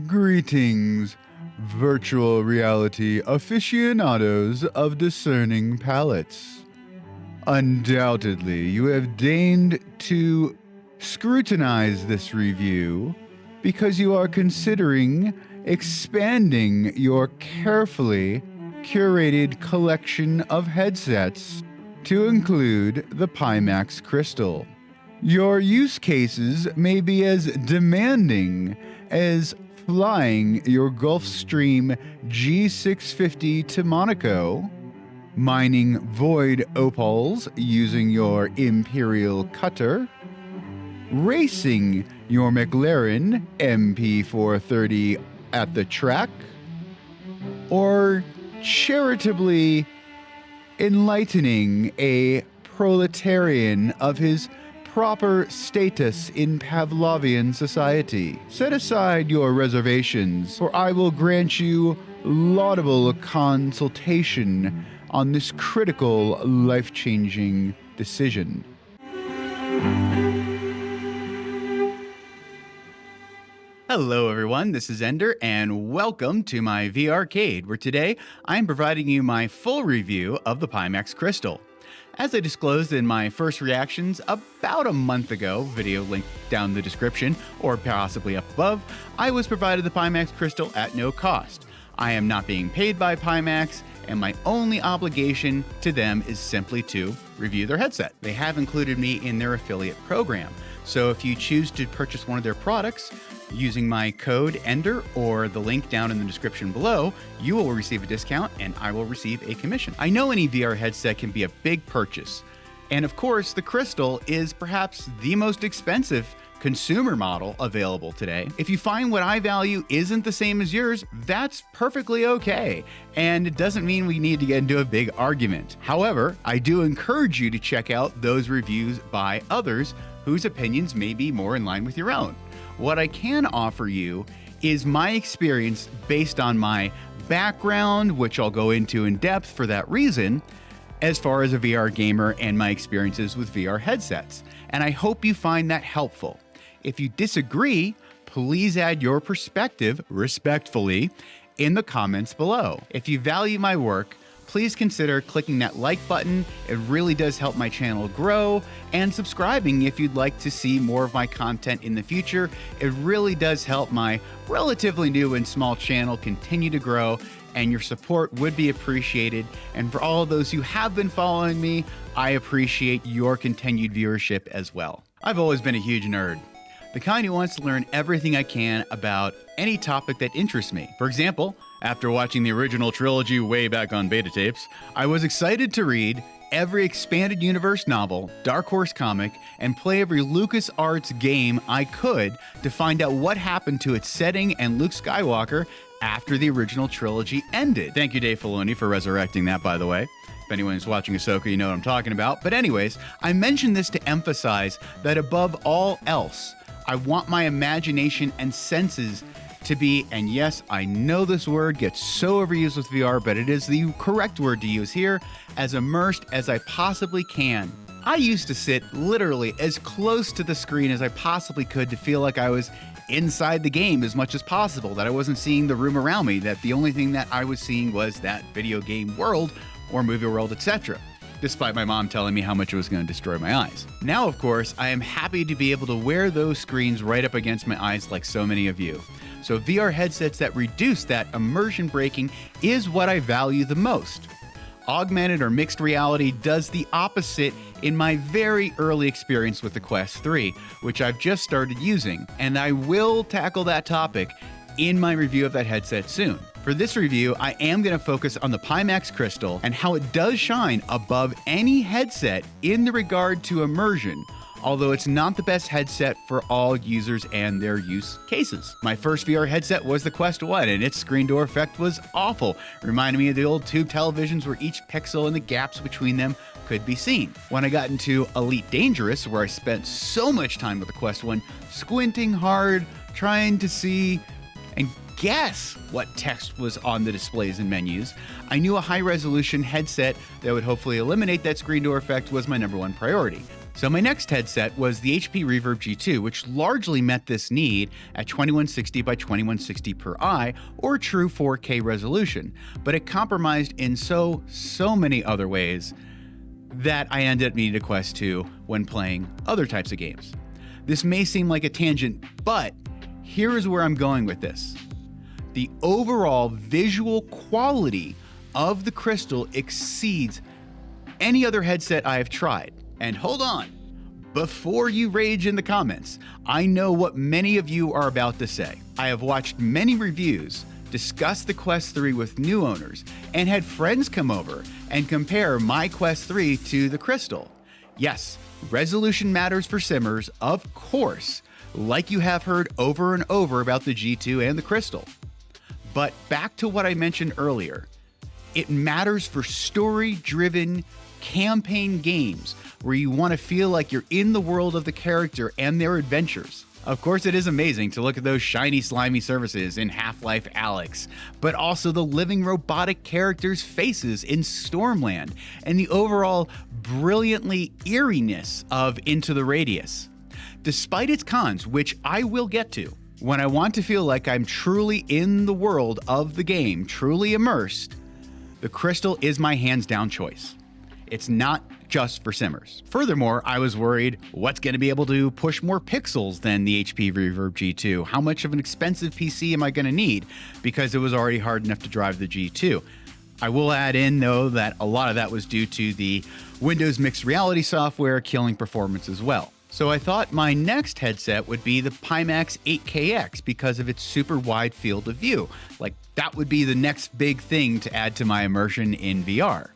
Greetings, virtual reality aficionados of discerning palates. Undoubtedly, you have deigned to scrutinize this review because you are considering expanding your carefully curated collection of headsets to include the Pimax Crystal. Your use cases may be as demanding as flying your Gulfstream G650 to Monaco, mining void opals using your Imperial Cutter, racing your McLaren MP430 at the track, or charitably enlightening a proletarian of his proper status in Pavlovian society. Set aside your reservations, for I will grant you laudable consultation on this critical, life-changing decision. Hello everyone, this is Ender, and welcome to my VRcade, where today I'm providing you my full review of the Pimax Crystal. As I disclosed in my first reactions about a month ago, video linked down in the description or possibly up above, I was provided the Pimax Crystal at no cost. I am not being paid by Pimax, and my only obligation to them is simply to review their headset. They have included me in their affiliate program, so if you choose to purchase one of their products using my code ENDER or the link down in the description below, you will receive a discount and I will receive a commission. I know any VR headset can be a big purchase, and of course the Crystal is perhaps the most expensive consumer model available today. If you find what I value isn't the same as yours, that's perfectly okay, and it doesn't mean we need to get into a big argument. However, I do encourage you to check out those reviews by others whose opinions may be more in line with your own. What I can offer you is my experience based on my background, which I'll go into in depth for that reason, as far as a VR gamer and my experiences with VR headsets. And I hope you find that helpful. If you disagree, please add your perspective respectfully in the comments below. If you value my work, please consider clicking that like button. It really does help my channel grow, and subscribing if you'd like to see more of my content in the future. It really does help my relatively new and small channel continue to grow, and your support would be appreciated. And for all of those who have been following me, I appreciate your continued viewership as well. I've always been a huge nerd, the kind who wants to learn everything I can about any topic that interests me. For example, after watching the original trilogy way back on beta tapes, I was excited to read every expanded universe novel, Dark Horse comic, and play every LucasArts game I could to find out what happened to its setting and Luke Skywalker after the original trilogy ended. Thank you, Dave Filoni, for resurrecting that, by the way. If anyone's watching Ahsoka, you know what I'm talking about. But anyways, I mention this to emphasize that above all else, I want my imagination and senses to be, and yes, I know this word gets so overused with VR, but it is the correct word to use here, as immersed as I possibly can. I used to sit literally as close to the screen as I possibly could to feel like I was inside the game as much as possible, that I wasn't seeing the room around me, that the only thing that I was seeing was that video game world or movie world, etc. Despite my mom telling me how much it was going to destroy my eyes. Now, of course, I am happy to be able to wear those screens right up against my eyes like so many of you. So VR headsets that reduce that immersion breaking is what I value the most. Augmented or mixed reality does the opposite in my very early experience with the Quest 3, which I've just started using, and I will tackle that topic in my review of that headset soon. For this review, I am going to focus on the Pimax Crystal and how it does shine above any headset in the regard to immersion, although it's not the best headset for all users and their use cases. My first VR headset was the Quest 1, and its screen door effect was awful, reminding me of the old tube televisions where each pixel and the gaps between them could be seen. When I got into Elite Dangerous, where I spent so much time with the Quest 1, squinting hard, trying to see and guess what text was on the displays and menus, I knew a high-resolution headset that would hopefully eliminate that screen door effect was my #1 priority. So my next headset was the HP Reverb G2, which largely met this need at 2160 by 2160 per eye, or true 4K resolution, but it compromised in so many other ways that I ended up needing a Quest 2 when playing other types of games. This may seem like a tangent, but here is where I'm going with this. The overall visual quality of the Crystal exceeds any other headset I have tried. And hold on, before you rage in the comments, I know what many of you are about to say. I have watched many reviews, discussed the Quest 3 with new owners, and had friends come over and compare my Quest 3 to the Crystal. Yes, resolution matters for simmers, of course, like you have heard over and over about the G2 and the Crystal. But back to what I mentioned earlier, it matters for story-driven campaign games where you want to feel like you're in the world of the character and their adventures. Of course, it is amazing to look at those shiny, slimy surfaces in Half-Life Alyx, but also the living robotic characters' faces in Stormland, and the overall brilliantly eeriness of Into the Radius. Despite its cons, which I will get to, when I want to feel like I'm truly in the world of the game, truly immersed, the Crystal is my hands-down choice. It's not just for simmers. Furthermore, I was worried, what's going to be able to push more pixels than the HP Reverb G2? How much of an expensive PC am I going to need? Because it was already hard enough to drive the G2. I will add in, though, that a lot of that was due to the Windows mixed reality software killing performance as well. So I thought my next headset would be the Pimax 8KX because of its super wide field of view. Like, that would be the next big thing to add to my immersion in VR.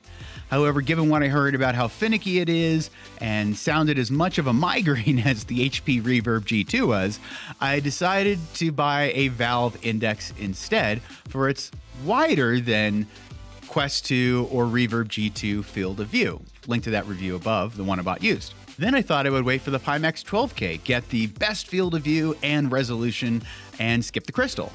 However, given what I heard about how finicky it is and sounded as much of a migraine as the HP Reverb G2 was, I decided to buy a Valve Index instead for its wider than Quest 2 or Reverb G2 field of view. Link to that review above, the one I bought used. Then I thought I would wait for the Pimax 12K, get the best field of view and resolution, and skip the Crystal.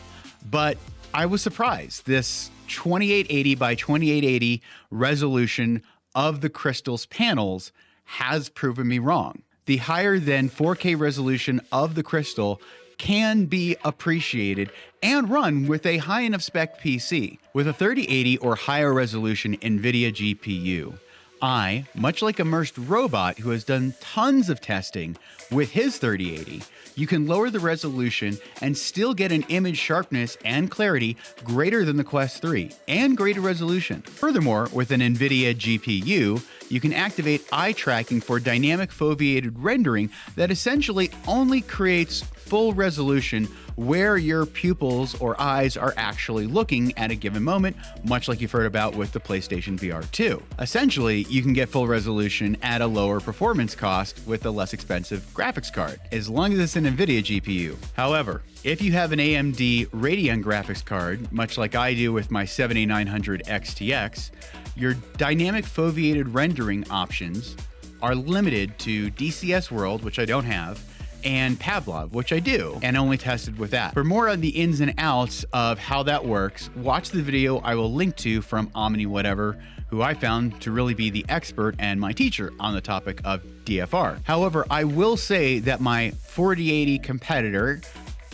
But I was surprised. This 2880 by 2880 resolution of the Crystal's panels has proven me wrong. The higher than 4K resolution of the Crystal can be appreciated and run with a high enough spec PC. With a 3080 or higher resolution NVIDIA GPU, I, much like Immersed Robot, who has done tons of testing with his 3080, you can lower the resolution and still get an image sharpness and clarity greater than the Quest 3 and greater resolution. Furthermore, with an NVIDIA GPU, you can activate eye tracking for dynamic foveated rendering that essentially only creates full resolution where your pupils or eyes are actually looking at a given moment, much like you've heard about with the PlayStation VR 2. Essentially, you can get full resolution at a lower performance cost with a less expensive graphics card, as long as it's an NVIDIA GPU. However, if you have an AMD Radeon graphics card, much like I do with my 7900 XTX, your dynamic foveated rendering options are limited to DCS World, which I don't have, and Pavlov, which I do, and only tested with that. For more on the ins and outs of how that works, watch the video I will link to from Omniwhatever, who I found to really be the expert and my teacher on the topic of DFR. However, I will say that my 4080 competitor,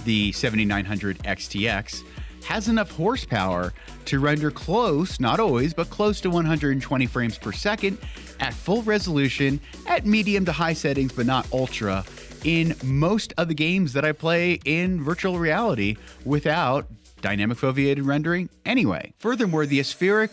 the 7900 XTX, has enough horsepower to render close, not always, but close to 120 frames per second at full resolution, at medium to high settings, but not ultra, in most of the games that I play in virtual reality without dynamic foveated rendering anyway. Furthermore, the aspheric,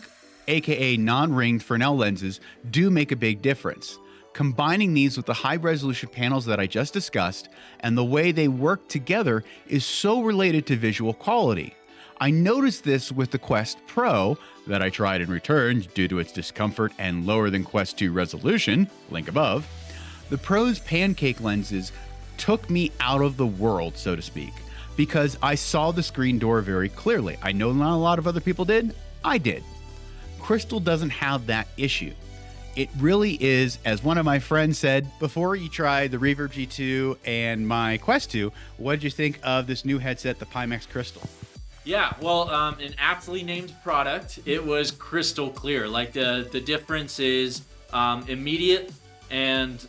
aka non-ringed Fresnel lenses do make a big difference. Combining these with the high resolution panels that I just discussed and the way they work together is so related to visual quality. I noticed this with the Quest Pro that I tried and returned due to its discomfort and lower than Quest 2 resolution, link above. The Pro's pancake lenses took me out of the world, so to speak, because I saw the screen door very clearly. I know not a lot of other people did. I did. Crystal doesn't have that issue. It really is, as one of my friends said, before you tried the Reverb G2 and my Quest 2, what did you think of this new headset, the Pimax Crystal? Yeah, well, an aptly named product. It was crystal clear. Like the difference is immediate and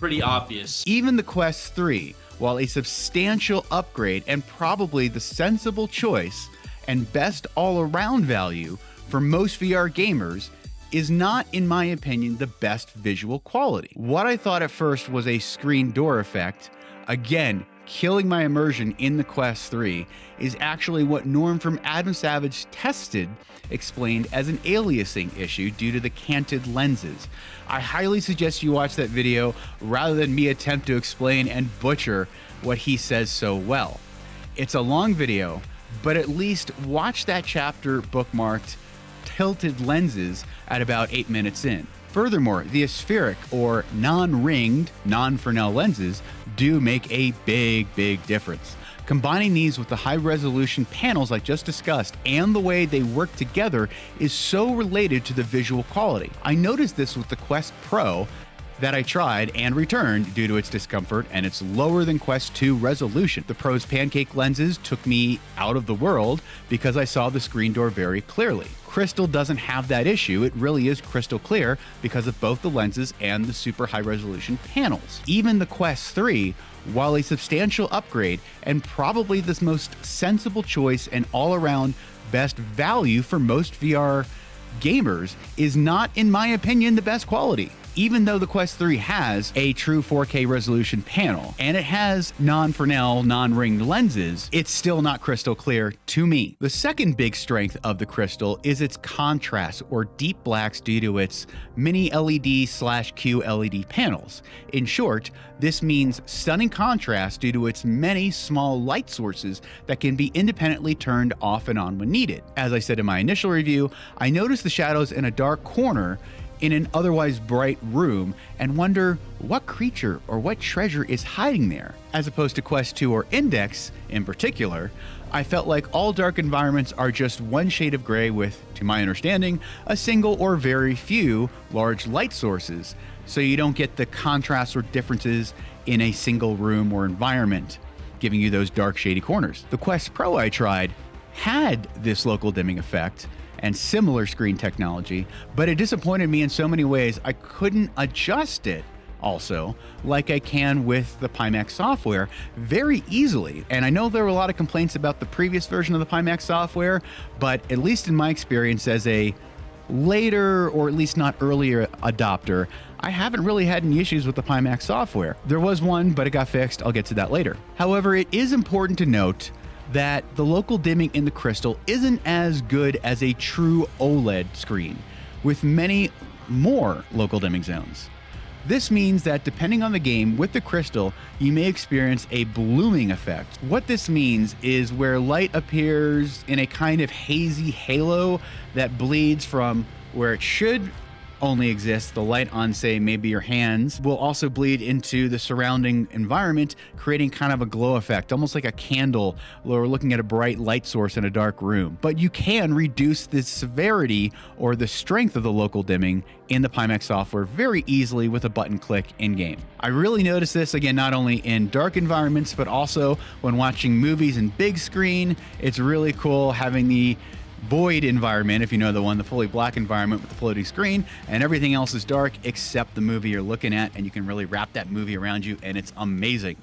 pretty obvious. Even the Quest 3, while a substantial upgrade and probably the sensible choice and best all-around value for most VR gamers, is not, in my opinion, the best visual quality. What I thought at first was a screen door effect, again, killing my immersion in the Quest 3, is actually what Norm from Adam Savage Tested explained as an aliasing issue due to the canted lenses. I highly suggest you watch that video rather than me attempt to explain and butcher what he says so well. It's a long video, but at least watch that chapter bookmarked tilted lenses at about 8 minutes in. Furthermore, the aspheric or non-ringed, non-Fresnel lenses do make a big difference. Combining these with the high-resolution panels I just discussed and the way they work together is so related to the visual quality. I noticed this with the Quest Pro that I tried and returned due to its discomfort and its lower than Quest 2 resolution. The Pro's pancake lenses took me out of the world because I saw the screen door very clearly. Crystal doesn't have that issue. It really is crystal clear because of both the lenses and the super high resolution panels. Even the Quest 3, while a substantial upgrade and probably the most sensible choice and all-around best value for most VR gamers, is not, in my opinion, the best quality. Even though the Quest 3 has a true 4K resolution panel and it has non-Fresnel, non-ringed lenses, it's still not crystal clear to me. The second big strength of the Crystal is its contrast or deep blacks due to its mini LED/Q LED panels. In short, this means stunning contrast due to its many small light sources that can be independently turned off and on when needed. As I said in my initial review, I noticed the shadows in a dark corner in an otherwise bright room and wonder what creature or what treasure is hiding there. As opposed to Quest 2 or Index in particular, I felt like all dark environments are just one shade of gray with, to my understanding, a single or very few large light sources, so you don't get the contrasts or differences in a single room or environment, giving you those dark shady corners. The Quest Pro I tried had this local dimming effect and similar screen technology, but it disappointed me in so many ways I couldn't adjust it also like I can with the Pimax software very easily. And I know there were a lot of complaints about the previous version of the Pimax software, but at least in my experience as a later or at least not earlier adopter, I haven't really had any issues with the Pimax software. There was one, but it got fixed. I'll get to that later. However, it is important to note that the local dimming in the Crystal isn't as good as a true OLED screen, with many more local dimming zones. This means that depending on the game, with the Crystal, you may experience a blooming effect. What this means is where light appears in a kind of hazy halo that bleeds from where it should only exists, the light on, say, maybe your hands, will also bleed into the surrounding environment, creating kind of a glow effect, almost like a candle or looking at a bright light source in a dark room. But you can reduce the severity or the strength of the local dimming in the Pimax software very easily with a button click in-game. I really noticed this, again, not only in dark environments, but also when watching movies in big screen. It's really cool having the void environment, if you know the one, the fully black environment with the floating screen, and everything else is dark except the movie you're looking at, and you can really wrap that movie around you, and it's amazing.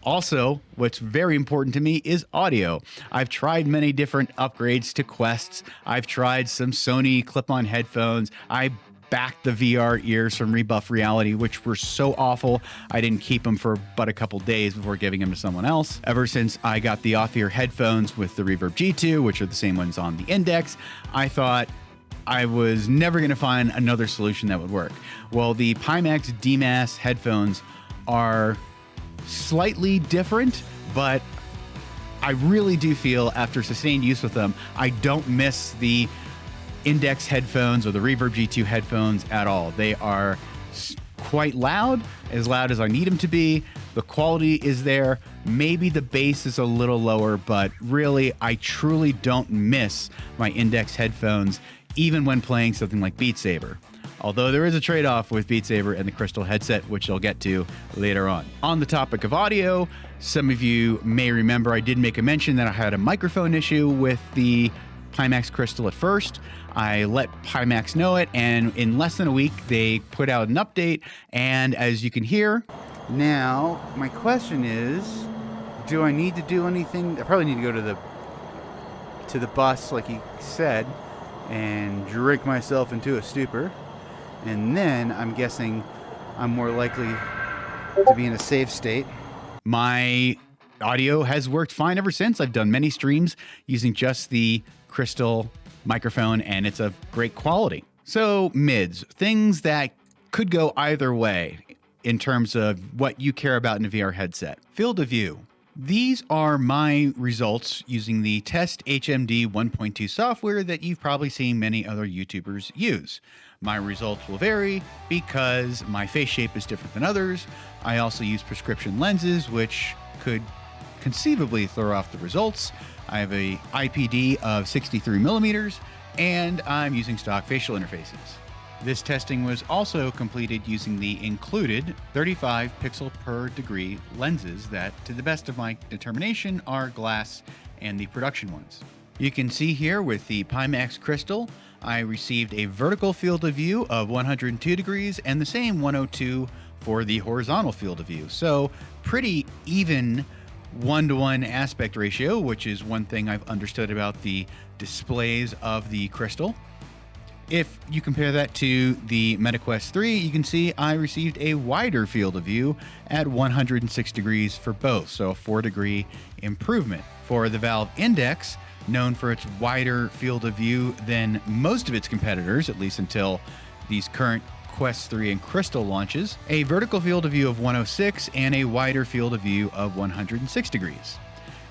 Also, what's very important to me is audio. I've tried many different upgrades to Quests. I've tried some Sony clip-on headphones. I backed the VR ears from Rebuff Reality, which were so awful I didn't keep them for but a couple days before giving them to someone else. Ever since I got the off-ear headphones with the Reverb G2, which are the same ones on the Index, I thought I was never going to find another solution that would work. Well, the Pimax DMAS headphones are slightly different, but I really do feel after sustained use with them, I don't miss the Index headphones or the Reverb G2 headphones at all. They are quite loud as I need them to be. The quality is there. Maybe the bass is a little lower, but really, I truly don't miss my Index headphones, even when playing something like Beat Saber. Although there is a trade-off with Beat Saber and the Crystal headset, which I'll get to later on. On the topic of audio, some of you may remember I did make a mention that I had a microphone issue with the Pimax Crystal at first. I let Pimax know it, and in less than a week, they put out an update. And as you can hear, now my question is, do I need to do anything? I probably need to go to the bus, like he said, and drink myself into a stupor. And then I'm guessing I'm more likely to be in a safe state. My audio has worked fine ever since. I've done many streams using just the Crystal microphone, and it's of great quality. So mids, things that could go either way in terms of what you care about in a VR headset. Field of view. These are my results using the Test HMD 1.2 software that you've probably seen many other YouTubers use. My results will vary because my face shape is different than others. I also use prescription lenses, which could conceivably throw off the results. I have a IPD of 63 millimeters, and I'm using stock facial interfaces. This testing was also completed using the included 35 pixel per degree lenses that, to the best of my determination, are glass and the production ones. You can see here with the Pimax Crystal, I received a vertical field of view of 102 degrees and the same 102 for the horizontal field of view. So pretty even 1-to-1 aspect ratio, which is one thing I've understood about the displays of the Crystal. If you compare that to the MetaQuest 3, you can see I received a wider field of view at 106 degrees for both, so a 4-degree improvement. For the Valve Index, known for its wider field of view than most of its competitors, at least until these current Quest 3 and Crystal launches, a vertical field of view of 106 and a wider field of view of 106 degrees.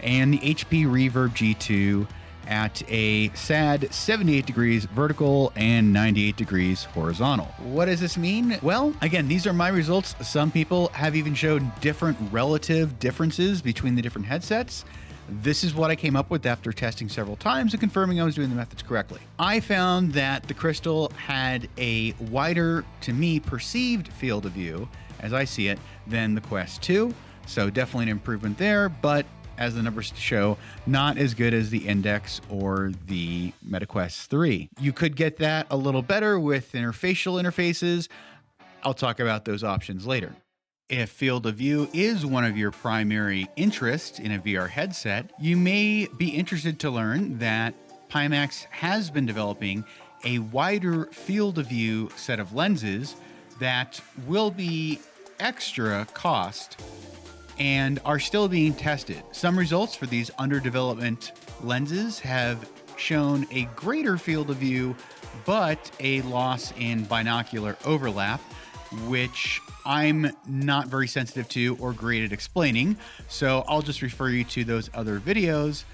And the HP Reverb G2 at a sad 78 degrees vertical and 98 degrees horizontal. What does this mean? Well, again, these are my results. Some people have even showed different relative differences between the different headsets. This is what I came up with after testing several times and confirming I was doing the methods correctly. I found that the Crystal had a wider, to me, perceived field of view, as I see it, than the Quest 2. So definitely an improvement there, but as the numbers show, not as good as the Index or the MetaQuest 3. You could get that a little better with interfacial interfaces. I'll talk about those options later. If field of view is one of your primary interests in a VR headset, you may be interested to learn that Pimax has been developing a wider field of view set of lenses that will be extra cost and are still being tested. Some results for these under development lenses have shown a greater field of view, but a loss in binocular overlap, which I'm not very sensitive to or great at explaining. So I'll just refer you to those other videos.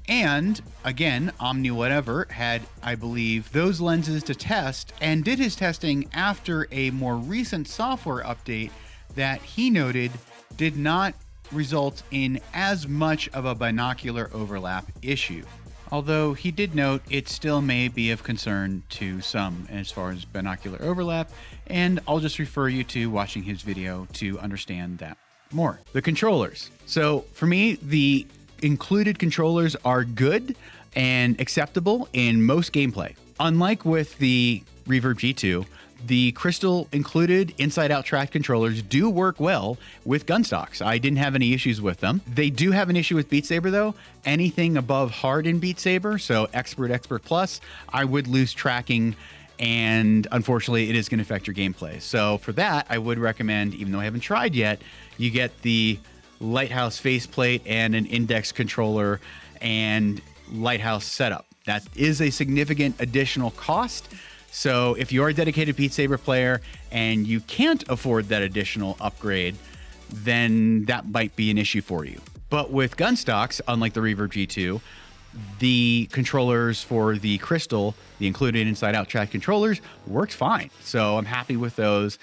And again, Omniwhatever had, I believe, those lenses to test and did his testing after a more recent software update that he noted did not result in as much of a binocular overlap issue. Although he did note it still may be of concern to some as far as binocular overlap, and I'll just refer you to watching his video to understand that more. The controllers. So for me, the included controllers are good and acceptable in most gameplay. Unlike with the Reverb G2, the Crystal included inside-out track controllers do work well with gun stocks. I didn't have any issues with them. They do have an issue with Beat Saber though. Anything above hard in Beat Saber, so Expert Plus, I would lose tracking, and unfortunately it is going to affect your gameplay. So for that, I would recommend, even though I haven't tried yet, you get the Lighthouse faceplate and an Index controller and Lighthouse setup. That is a significant additional cost. So if you're a dedicated Beat Saber player and you can't afford that additional upgrade, then that might be an issue for you. But with gun stocks, unlike the Reverb G2, the controllers for the Crystal, the included inside-out track controllers, worked fine. So I'm happy with those.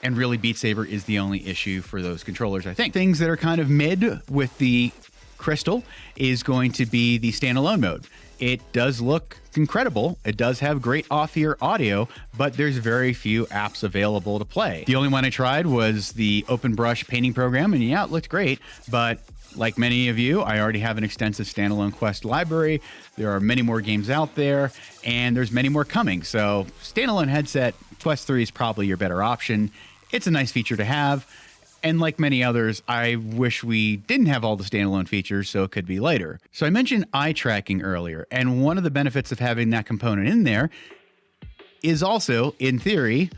And really, Beat Saber is the only issue for those controllers, I think. Things that are kind of mid with the Crystal is going to be the standalone mode. It does look incredible. It does have great off-ear audio, but there's very few apps available to play. The only one I tried was the Open Brush painting program, and yeah, it looked great, but like many of you, I already have an extensive standalone Quest library. There are many more games out there, and there's many more coming. So standalone headset, Quest 3 is probably your better option. It's a nice feature to have. And like many others, I wish we didn't have all the standalone features, so it could be later. So I mentioned eye tracking earlier, and one of the benefits of having that component in there is also, in theory,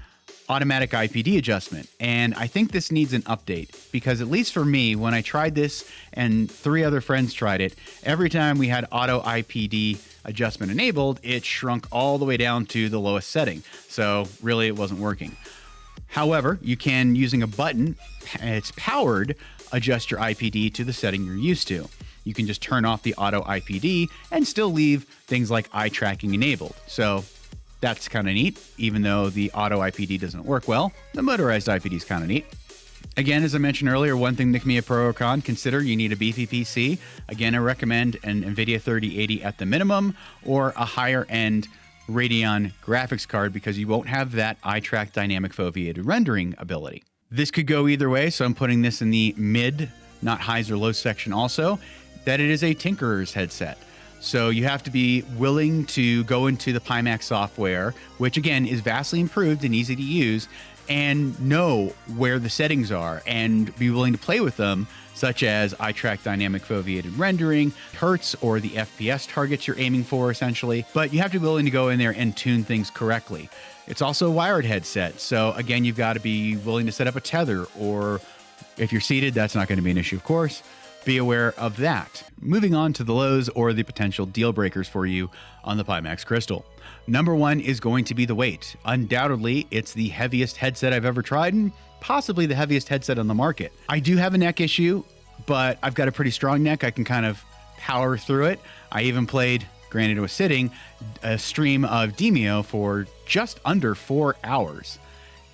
automatic IPD adjustment. And I think this needs an update because, at least for me, when I tried this and 3 other friends tried it, every time we had auto IPD adjustment enabled, it shrunk all the way down to the lowest setting. So really, it wasn't working. However, you can, using a button, it's powered, adjust your IPD to the setting you're used to. You can just turn off the auto IPD and still leave things like eye tracking enabled. So that's kind of neat, even though the auto IPD doesn't work well. The motorized IPD is kind of neat. Again, as I mentioned earlier, one thing that can be a pro or con, consider you need a beefy PC. Again, I recommend an NVIDIA 3080 at the minimum or a higher end Radeon graphics card because you won't have that eye track dynamic foveated rendering ability. This could go either way, so I'm putting this in the mid, not highs or lows section also, that it is a tinkerer's headset. So you have to be willing to go into the Pimax software, which again is vastly improved and easy to use, and know where the settings are and be willing to play with them, such as eye track dynamic foveated rendering, hertz, or the FPS targets you're aiming for, essentially. But you have to be willing to go in there and tune things correctly. It's also a wired headset. So again, you've got to be willing to set up a tether, or if you're seated, that's not going to be an issue, of course. Be aware of that. Moving on to the lows or the potential deal breakers for you on the Pimax Crystal. Number 1 is going to be the weight. Undoubtedly, it's the heaviest headset I've ever tried and possibly the heaviest headset on the market. I do have a neck issue, but I've got a pretty strong neck. I can kind of power through it. I even played, granted it was sitting, a stream of Demeo for just under 4 hours.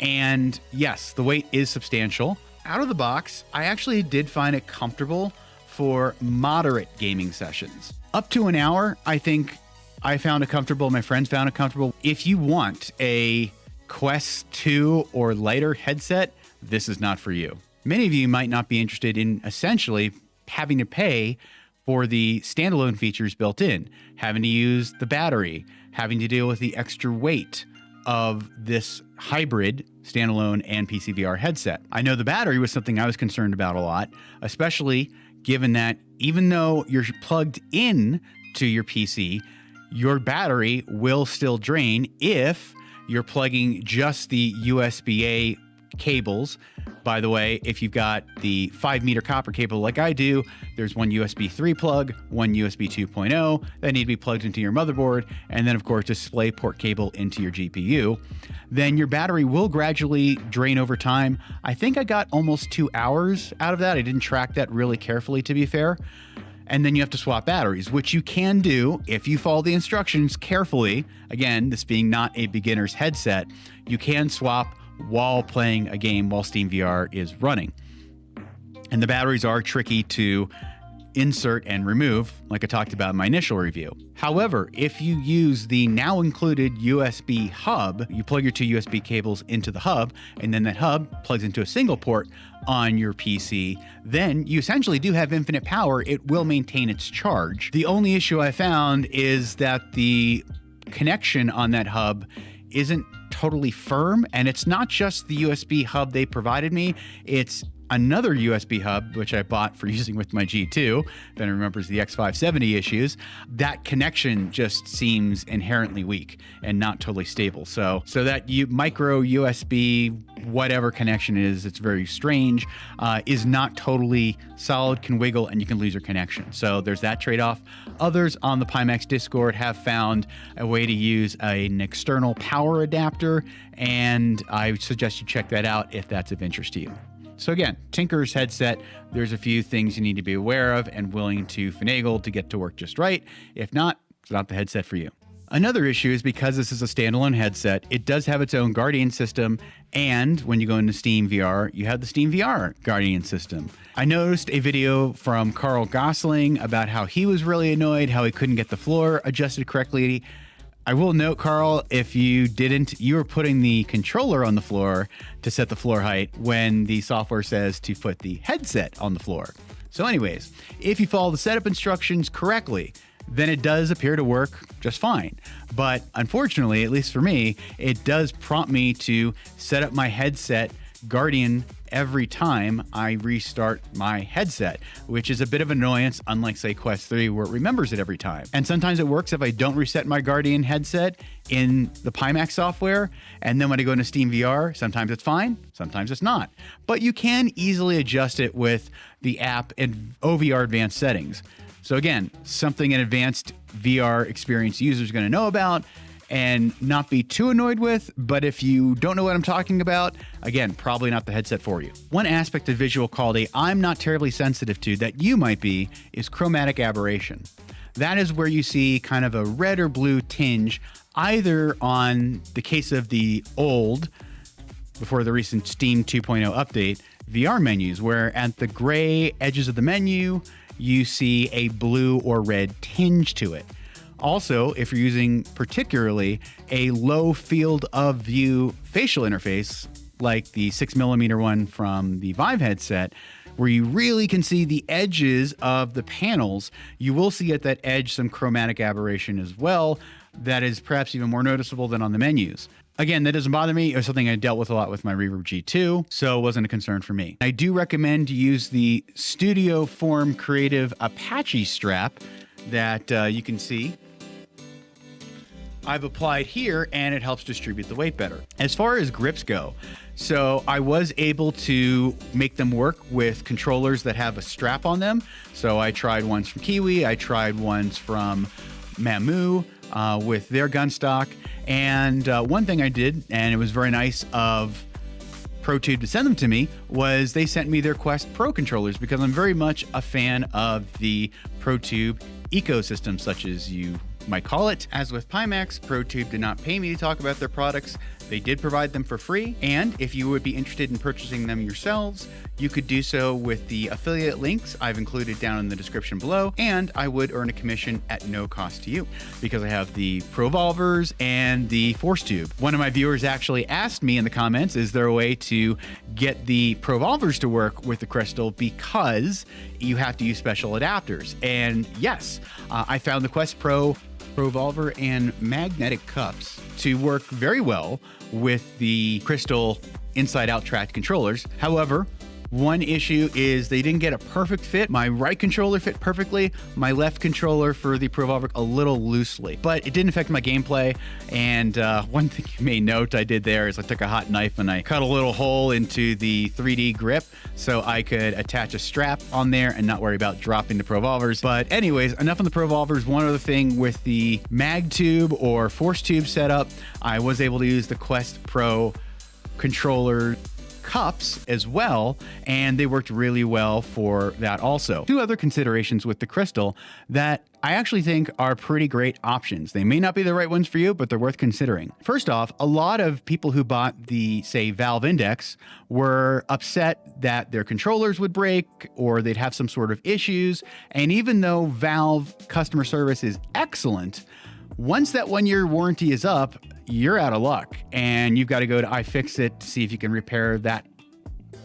And yes, the weight is substantial. Out of the box, I actually did find it comfortable for moderate gaming sessions. Up to an hour, I think I found it comfortable. My friends found it comfortable. If you want a Quest 2 or lighter headset, this is not for you. Many of you might not be interested in essentially having to pay for the standalone features built in, having to use the battery, having to deal with the extra weight of this hybrid standalone and PCVR headset. I know the battery was something I was concerned about a lot, especially given that even though you're plugged in to your PC, your battery will still drain if you're plugging just the USB-A cables. By the way, if you've got the 5-meter copper cable like I do, there's one USB 3 plug, one USB 2.0 that need to be plugged into your motherboard, and then of course display port cable into your GPU. Then your battery will gradually drain over time. I think I got almost 2 hours out of that. I didn't track that really carefully, to be fair. And then you have to swap batteries, which you can do if you follow the instructions carefully. Again, this being not a beginner's headset, you can swap while playing a game while SteamVR is running. And the batteries are tricky to insert and remove, like I talked about in my initial review. However, if you use the now included USB hub, you plug your 2 USB cables into the hub, and then that hub plugs into a single port on your PC, then you essentially do have infinite power. It will maintain its charge. The only issue I found is that the connection on that hub isn't totally firm, and it's not just the USB hub they provided me, it's another USB hub, which I bought for using with my G2, if anyone remembers the X570 issues. That connection just seems inherently weak and not totally stable. So that micro USB, whatever connection it is, it's very strange, is not totally solid, can wiggle, and you can lose your connection. So there's that trade-off. Others on the Pimax Discord have found a way to use an external power adapter, and I suggest you check that out if that's of interest to you. So again, Tinker's headset, there's a few things you need to be aware of and willing to finagle to get to work just right. If not, it's not the headset for you. Another issue is because this is a standalone headset, it does have its own Guardian system, and when you go into Steam VR, you have the Steam VR Guardian system. I noticed a video from Carl Gosling about how he was really annoyed, how he couldn't get the floor adjusted correctly. I will note, Carl, if you didn't, you were putting the controller on the floor to set the floor height when the software says to put the headset on the floor. So anyways, if you follow the setup instructions correctly, then it does appear to work just fine. But unfortunately, at least for me, it does prompt me to set up my headset Guardian every time I restart my headset, which is a bit of annoyance, unlike say Quest 3 where it remembers it every time. And sometimes it works if I don't reset my Guardian headset in the Pimax software, and then when I go into Steam VR, sometimes it's fine, sometimes it's not. But you can easily adjust it with the app in OVR advanced settings. So again, something an advanced VR experience user is going to know about and not be too annoyed with, but if you don't know what I'm talking about, again, probably not the headset for you. One aspect of visual quality I'm not terribly sensitive to that you might be is chromatic aberration. That is where you see kind of a red or blue tinge, either on the case of the old, before the recent Steam 2.0 update, VR menus, where at the gray edges of the menu, you see a blue or red tinge to it. Also, if you're using particularly a low field of view facial interface, like the 6mm one from the Vive headset, where you really can see the edges of the panels, you will see at that edge some chromatic aberration as well. That is perhaps even more noticeable than on the menus. Again, that doesn't bother me. It was something I dealt with a lot with my Reverb G2, so it wasn't a concern for me. I do recommend you use the Studio Form Creative Apache strap that you can see I've applied here, and it helps distribute the weight better. As far as grips go, so I was able to make them work with controllers that have a strap on them. So I tried ones from Kiwi, I tried ones from Mamu with their gun stock. And one thing I did, and it was very nice of ProTube to send them to me, was they sent me their Quest Pro controllers because I'm very much a fan of the ProTube ecosystem, such as you might call it. As with Pimax, ProTube did not pay me to talk about their products. They did provide them for free, and if you would be interested in purchasing them yourselves, you could do so with the affiliate links I've included down in the description below, and I would earn a commission at no cost to you because I have the Provolvers and the Force Tube. One of my viewers actually asked me in the comments, is there a way to get the Provolvers to work with the Crystal because you have to use special adapters? And yes, I found the Quest Pro Provolver and magnetic cups to work very well with the Crystal inside-out tracked controllers. However, one issue is they didn't get a perfect fit. My right controller fit perfectly, my left controller for the Provolver a little loosely, but it didn't affect my gameplay. And one thing you may note I did there is I took a hot knife and I cut a little hole into the 3D grip so I could attach a strap on there and not worry about dropping the Provolvers. But anyways, enough on the Provolvers. One other thing with the Mag Tube or Force Tube setup, I was able to use the Quest Pro controller cups as well, and they worked really well for that also. Two other considerations with the Crystal that I actually think are pretty great options. They may not be the right ones for you, but they're worth considering. First off, a lot of people who bought the, say, Valve Index were upset that their controllers would break or they'd have some sort of issues. And even though Valve customer service is excellent, once that 1-year warranty is up, you're out of luck and you've got to go to iFixit to see if you can repair that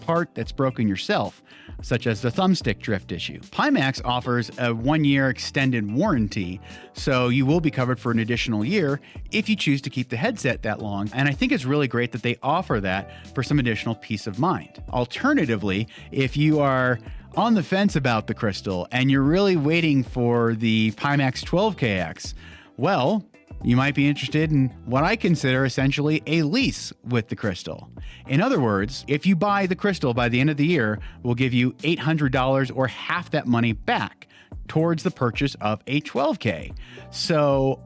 part that's broken yourself, such as the thumbstick drift issue. Pimax offers a 1-year extended warranty, so you will be covered for an additional year if you choose to keep the headset that long. And I think it's really great that they offer that for some additional peace of mind. Alternatively, if you are on the fence about the Crystal and you're really waiting for the Pimax 12KX, well, you might be interested in what I consider essentially a lease with the Crystal. In other words, if you buy the Crystal by the end of the year, we'll give you $800 or half that money back towards the purchase of a 12K. So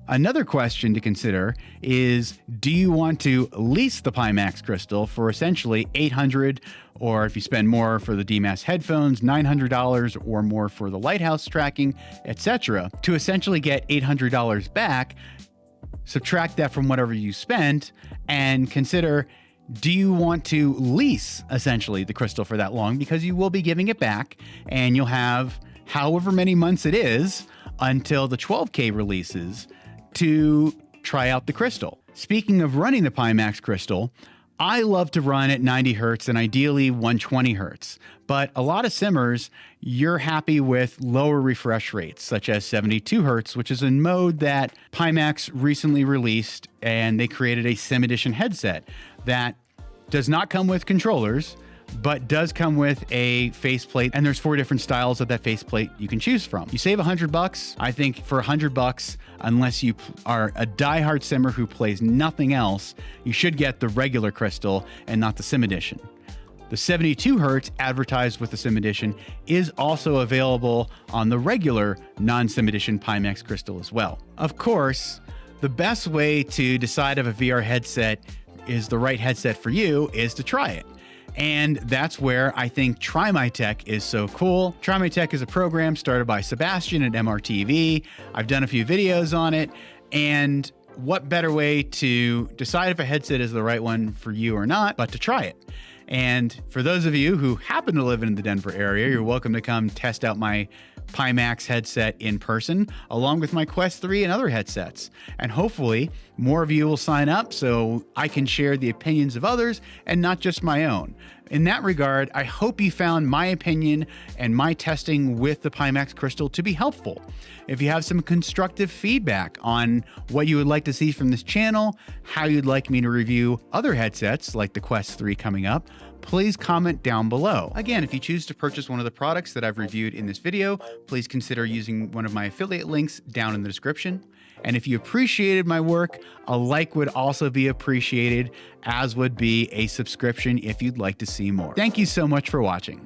another question to consider is, do you want to lease the Pimax Crystal for essentially $800, or if you spend more for the DMAS headphones, $900 or more for the lighthouse tracking, etc., to essentially get $800 back subtract that from whatever you spent and consider, do you want to lease essentially the crystal for that long? Because you will be giving it back and you'll have however many months it is until the 12K releases to try out the crystal. Speaking of running the Pimax Crystal, I love to run at 90 hertz and ideally 120 hertz, but a lot of simmers, you're happy with lower refresh rates, such as 72 hertz, which is a mode that Pimax recently released, and they created a Sim Edition headset that does not come with controllers, but does come with a faceplate, and there's 4 different styles of that faceplate you can choose from. You save $100. I think for $100, unless you are a diehard simmer who plays nothing else, you should get the regular crystal and not the Sim Edition. The 72 hertz advertised with the Sim Edition is also available on the regular non-Sim Edition Pimax Crystal as well. Of course, the best way to decide if a VR headset is the right headset for you is to try it. And that's where I think Try My Tech is so cool. Try My Tech is a program started by Sebastian at MRTV. I've done a few videos on it, and what better way to decide if a headset is the right one for you or not, but to try it. And for those of you who happen to live in the Denver area, you're welcome to come test out my Pimax headset in person, along with my Quest 3 and other headsets. And hopefully more of you will sign up so I can share the opinions of others and not just my own. In that regard, I hope you found my opinion and my testing with the Pimax Crystal to be helpful. If you have some constructive feedback on what you would like to see from this channel, how you'd like me to review other headsets like the Quest 3 coming up, please comment down below. Again, if you choose to purchase one of the products that I've reviewed in this video, please consider using one of my affiliate links down in the description. And if you appreciated my work, a like would also be appreciated, as would be a subscription if you'd like to see more. Thank you so much for watching.